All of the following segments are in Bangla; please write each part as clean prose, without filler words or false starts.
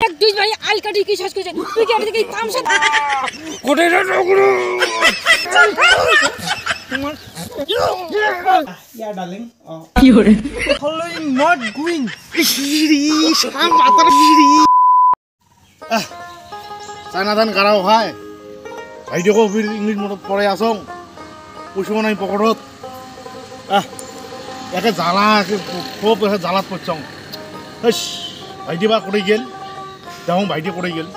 এক দুই ভাই আলকাটি কি শেষ করেছে তুই কি আমাদের তামসা কোথায় না গুরু তোমার Yeah, darling. কি হরে Following not going. শাম মাতার গিরি চাইনাদান গারাও হয় ভাইদেকো ফির ইংলিশ মতত পড়ে আসং পয়সা নাই পকেটত একে জ্বালা খুব জ্বালাত পড়ছং ভাইটি বা করে গেল দেখুন ভাইটি করে গেল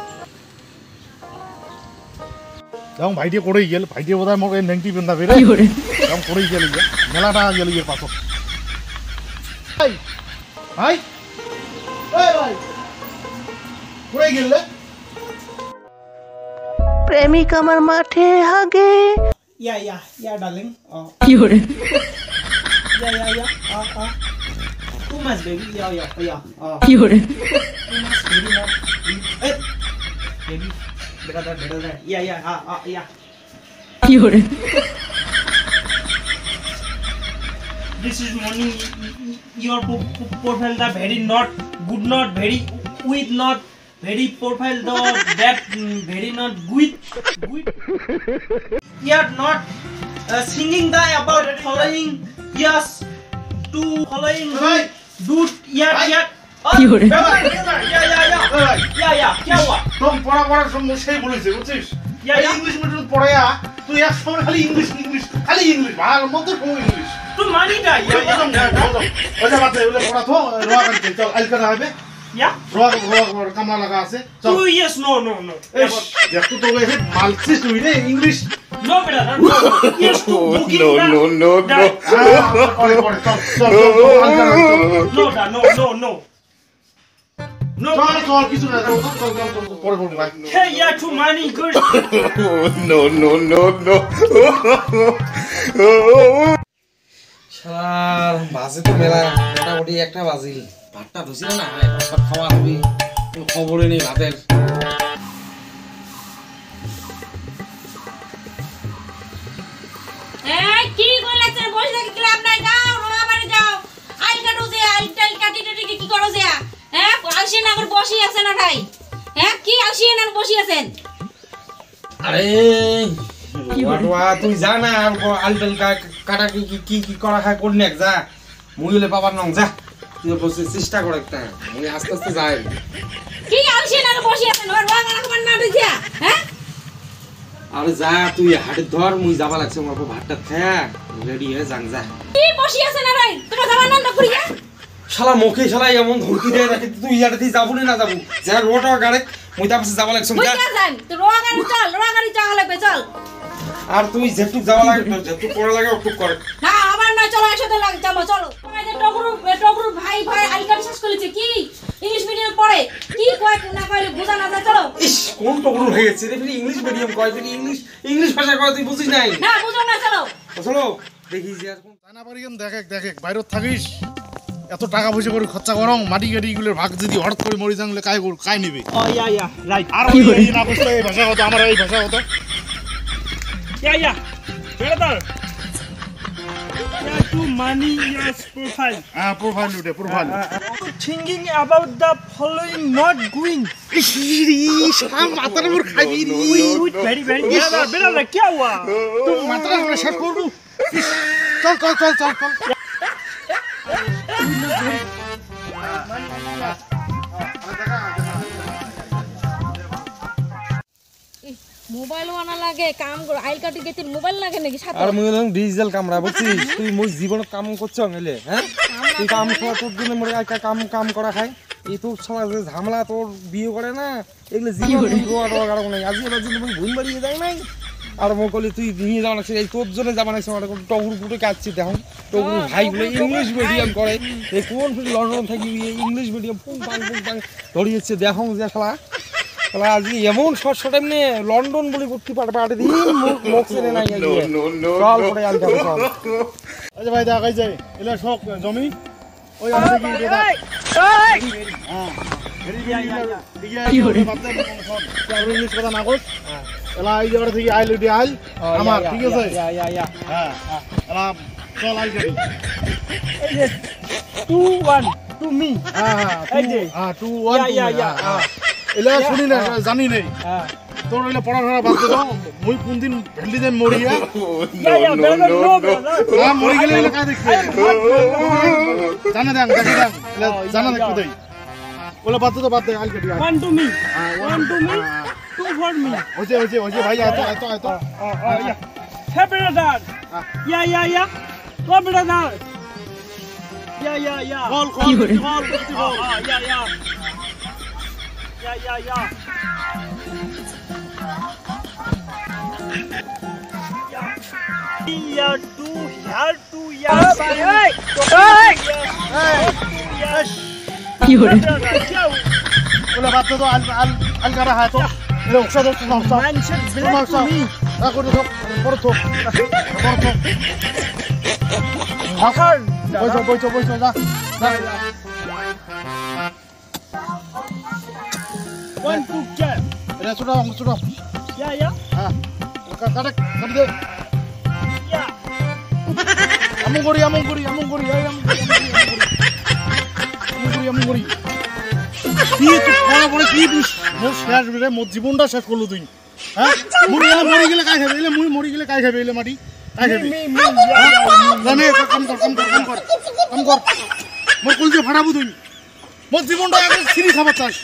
দেখুন ভাইটি করে গেল ভাইটি বোধ হয় মোক এই নেংটি পিন্ধা ফিরে দেখুন করে গেল মেলাটা গেল ইয়ে পাছত ভাই ভাই ভাই করে গেল প্রেমিক আমার মাঠে হাগে Yeah, darling. কি হরে Yeah. Too much, baby. Yeah. কি হরে Too much, baby. Not. Hey, baby. Better that. Yeah. কি হরে This is morning. Your profile the very not good, not very with, not very profile the that very not good. Yeah, not singing the about following. Yes, to following. Right. Dude, yeah. কি হরে Yeah. क्या हुआ? तुम पढ़ा सब मुझसे ही बोले थे बुझছিস इंग्लिश मीडियम पढ़ाया तू एक समय खाली इंग्लिश खाली इंग्लिश भाग मत तो इंग्लिश तू मानी जा अच्छा बात है बोले पढ़ा तो रोआ करते चल आज कर आबे या रोआ कमला लगा से तू यस नो देख तू तो ऐसे मालसी हुई रे इंग्लिश नो बेटा यस तू नो चल No, কিছু না চল পরে বলবো ভাই Hey, yeah, too many good. No. শালার বাজে তো মেলা মোটামুটি একটা বাজিল ভাতটা ধুছিল না ভাত খাওয়া হবে খবরই নেই ভাতের এই কি বলেছেন বসে থাকি ক্লাব নাই যাও রোয়া বাড়ি যাও আলকাটু যে আলটাল কাটি কি করো যে হ্যাঁ আসেন আবার বসি আছেন না ভাই হ্যাঁ কি আসেন আর বসি আছেন আরে ওয়া তুই জানা আলটাল কাটা কি করা খায় কোন নেক যা মুইলে বাবার নং যা তুই বসে চেষ্টা কর একটা আমি আস্তে যাই কি আসেন আর বসি আছেন ওর রোয়া গানা খাবার না দিছা হ্যাঁ আরে যা তুই হাড়ে ধর মুই যাবা লাগছে আমার ভাতটা থাক রেডি হয়ে যাং যা কি বসি আছেন না ভাই তোমার যাবার না করিয়া শালা মুখে শালা এমন ধমকি দেয় নাকি তুই ইয়াতে যাবো না যাবো যা রোটা গাড়ে মুই তার পাশে যাবা লাগছে মুই কা জান তো রোয়া গাড়ি চল লাগবে চল আর তুই যেটুক যাওয়া লাগে যেটুক পড়া লাগে ওটুক করে না আবার না চলো একসাথে লাগে যাবো চলো তোমাদের টগরু ভাই আলকাটি শেষ করেছে কি ইংলিশ মিডিয়ামে পড়ে কি কয় না কয় বোঝা না যায় চলো ইস কোন টগরু হয়ে গেছে রে ফিরি ইংলিশ মিডিয়াম কয় ফিরি ইংলিশ ভাষা কয় তুই বুঝিস নাই না বুঝো না চলো চলো দেখি যে আর কোন জানা পারি কেন দেখ বাইরে থাকিস এত টাকা পয়সা করে খরচা করং মাটি গাড়ি গুলোর ভাগ যদি হঠাৎ করে মরি যাংলে কাই নেবে Yeah, right. আর এই না বুঝতে এই ভাষা কথা আমার এই ভাষা কথা Yeah. Better. Yeah, too many yes profile. Profile Thinking about the following not going. শাম মাথার উপর খাবি রে Wait, very. Better. क्या हुआ? তুই মাথার উপর শেষ করবি চল মোবাইলও আনা লাগে কাম করে আইলকাটি গেতে মোবাইল লাগে নাকি সাথে আর মুই হলাম ডিজিটাল ক্যামেরা বুঝছিস তুই মোর জীবনে কাম করছ গেলে হ্যাঁ তুই কাম করা তোর জন্য মোর একটা কাম করা খাই এই তো শালা যে ঝামেলা তোর বিয়ে করে না এগুলো জীবনে রোয়া গাড়ো নাই আজি এবার যদি মুই ভুল বাড়িয়ে যাই নাই আর মো কলি তুই নিয়ে যাওয়া লাগছে এই তোর জন্য যাবা লাগছে আমার টগরু ফুটে কাটছি দেখো টগরু ভাই বলে ইংলিশ মিডিয়াম করে এই কোন লন্ডন থাকি ইংলিশ মিডিয়াম পুং পাং ধরিয়েছে দেখো যে শালা আজি এমন শর্ট এমনি লন্ডন বলে করতে পারে দিন মুখ ছেড়ে নাই চল পড়ে আনতে হবে চল আচ্ছা ভাই দেখাই যায় এলা শখ জমি ওই আছে কি কি হরে ইংলিশ কথা না কস এলা এই জায়গা থেকে আইল উঠে আইল আমার ঠিক আছে হ্যাঁ এলা চল আইল গাড়ি 2-1 to me. হ্যাঁ 2-1 এলা শুনি না জানি নেই হ্যাঁ তোর এলা পড়াশোনা বাদ দে দাও মুই কোন দিন ভেন্ডি দেন মরিয়া ইয়া ব্রাদার নো ব্রাদার না মরি গেলে এলা কাজ দেখবে জানা দেন দেখে দেন এলা জানা দেখতে দেই ওলা বাদ দে আল কেটে one to me one to me two for me ওই যে ভাই আয় তো yeah hey brother yeah go brother yeah call yeah Yeah, two, here, two, yeah, hey, OLA বাদ দে আল কাটা হায় তো এলা উকসা দো সমস্যা না করে তো পড় তো বইছো যা one, two, check. এটা ছোট Yeah, হ্যাঁ কাটে দে yeah. আমন করি কি তুই পড়া কি তুই মোর শেষ রে মোর জীবনটা শেষ করলো তুই হ্যাঁ মুই মরি গেলে কাই খাবে এলে মুই মরি গেলে কাই খাবে এলে মাটি কাই খাবে জানে কাম কর মোর কলজে ফাড়াবো তুই মোর জীবনটা একদম সিরি খাবার চাস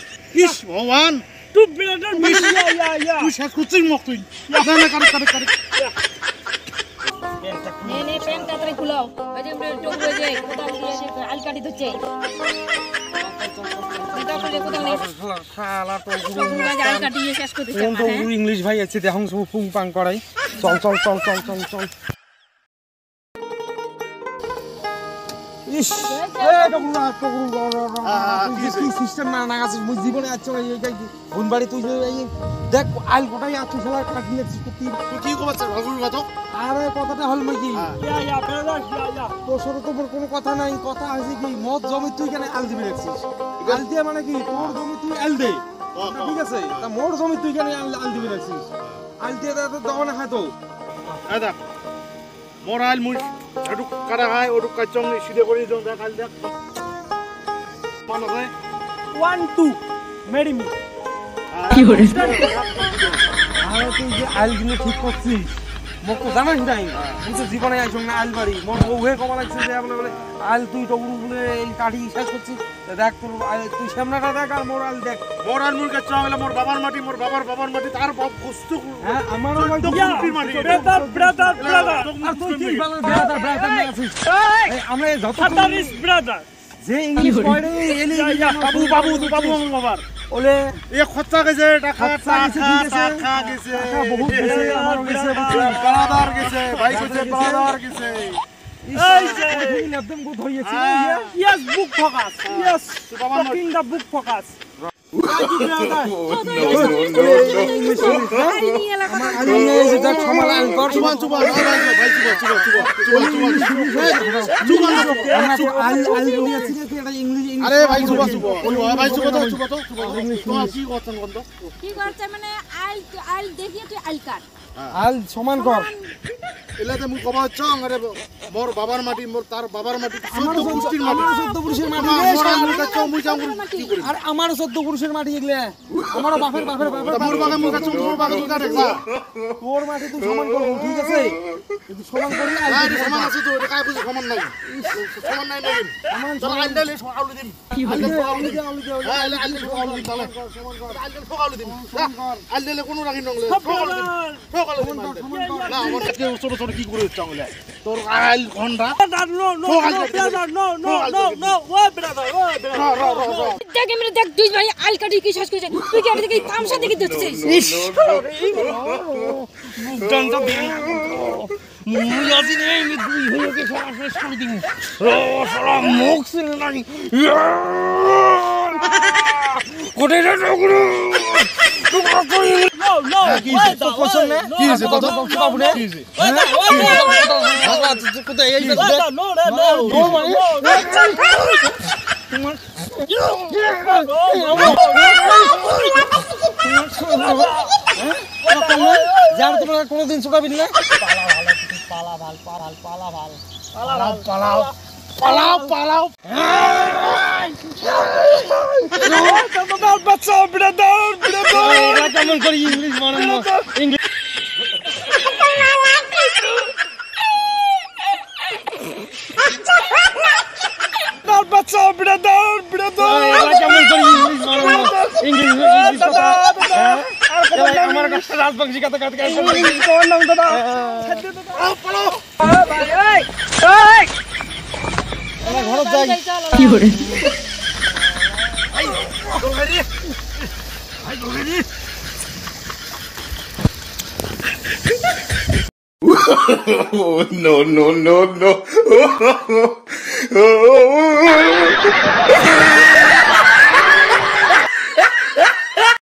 ইস ভগবান Two brother, yeah. তুই শেষ করছিস মুখ তুই না কাটে নে প্যান্ট তাড়াতাড়ি খুলাও ওই যে টুকু ওই যে কোথাও দিয়েছে আল কাটি দিচ্ছে কোথাও খুলে কোথাও নেই শালা তো টুকু ওই যে আল কাটিয়ে শেষ করে দিচ্ছে কোন তো ইংলিশ ভাই আছে দেখুন সব পুং পাং করাই চল ইস কি সিস্টেম না আছে মুই জীবনে আছো এই কোন বাড়ি তুই এই দেখ আইল কোটাই আছো শালা কাটি যাচ্ছিস তুই কি করছ ভাগুর কথা আরে কথাটা হল মই কি Yeah, brother, yeah. তোর সাথে তো কোনো কথা নাই কথা আছে কি মদ জমি তুই কেন আল দিবি রাখছিস আল দিয়ে মানে কি তোর জমি তুই আল দে ঠিক আছে তা মোর জমি তুই কেন আল দিবি রাখছিস আল দিয়ে তো দাও না খায় তো আদা মোরাল মুই এটু কাটা হয় ওটু কাচং সিধে করে জং দেখ আল দেখ মান হয় 1, 2, marry me. আরে তুই যে আল গুলো ঠিক করছিস মোক তো জানাস নাই তুই তো জীবনে আইছ না আল বাড়ি মোর বউহে কমা লাগছে যে বলে আল তুই টগুরু বলে এই কাঠি শেষ করছিস দেখ তোর তুই সামনাটা দেখ আর মোর আল দেখ মোরাল মুই কাচং হলো মোর বাবার মাটি তার বাপ বস্তু হ্যাঁ আমারও মাটি Brother. আর তুই কি বানার ব্রাদার না আছিস এই আমরা যত Father is brother. যে ইংলিশ পড়ে এলি বাবু আমার বাবার ওলে এ খরচা গেছে টাকা গেছে টাকা বহুত গেছে আমার গেছে বারাদার গেছে ভাই গেছে বারাদার গেছে এই একদম গুড হইছে Yes, book focus. Yes, talking the book focus. আমার আলি নিয়ে যে দেখ সমাল আল কর চুবান ভাই আল নিয়েছি কি এটা ইংলিশ আরে ভাই চুবা ভাই চুবা তো কি করছেন বন্ধ কি করছে মানে আল দেখিয়ে তুই আল কাট আল সমান কর এলাতে মুই কবা চং আরে মোর বাবার মাটি মোর তার বাবার মাটি 14 পুষ্টির মাটি 14 পুরুষের মাটি মুই চং কি করি আর আমার 14 পুরুষের মাটি এগুলা আমার বাপের মোর বাগে মুই কাচং তোর বাগে তুই দেখবা তোর মাটি তুই সমান করবি ঠিক আছে কিন্তু সমান করবি আল আরে সমান আছে তো এটা কাই বুঝি সমান নাই নাকি চল আন্ডালে আলু দিন আন্ডালে কোনো রাখি নংলে না আমার ছোট ছোট কি করে চাংলে তোর আইল ঘন্টা No. What brother? দেখ এমনি দেখ দুই ভাই আল কাটি কি শেষ করেছে তুই কি আমাকে তামসা দেখে দিচ্ছিস মুখটা বেরি মুই আজি নেই আমি দুই হইকে সরা শেষ করে দিমু সরা মুখ সিল নাই কোটে রে নগুরু No. কি তো পছন্দ না কি হইছে কথা বাবু রে কি হইছে বাবা তুই কোথায় এই যার তোমরা কোনোদিন ছোটাবি না পালাও পালাও পালাও বাচ্চা ব্রাদার ব্রাদার কেমন করে ইংলিশ বানানো ইংলিশ বাচ্চা ব্রাদার ব্রাদার কেমন করে ইংলিশ বানানো ইংলিশ আমার কাছে রাজবংশী কথা কথা তোমার নাম দাদা পালাও ঘর যাই কি করে Oh, no, no, no, no.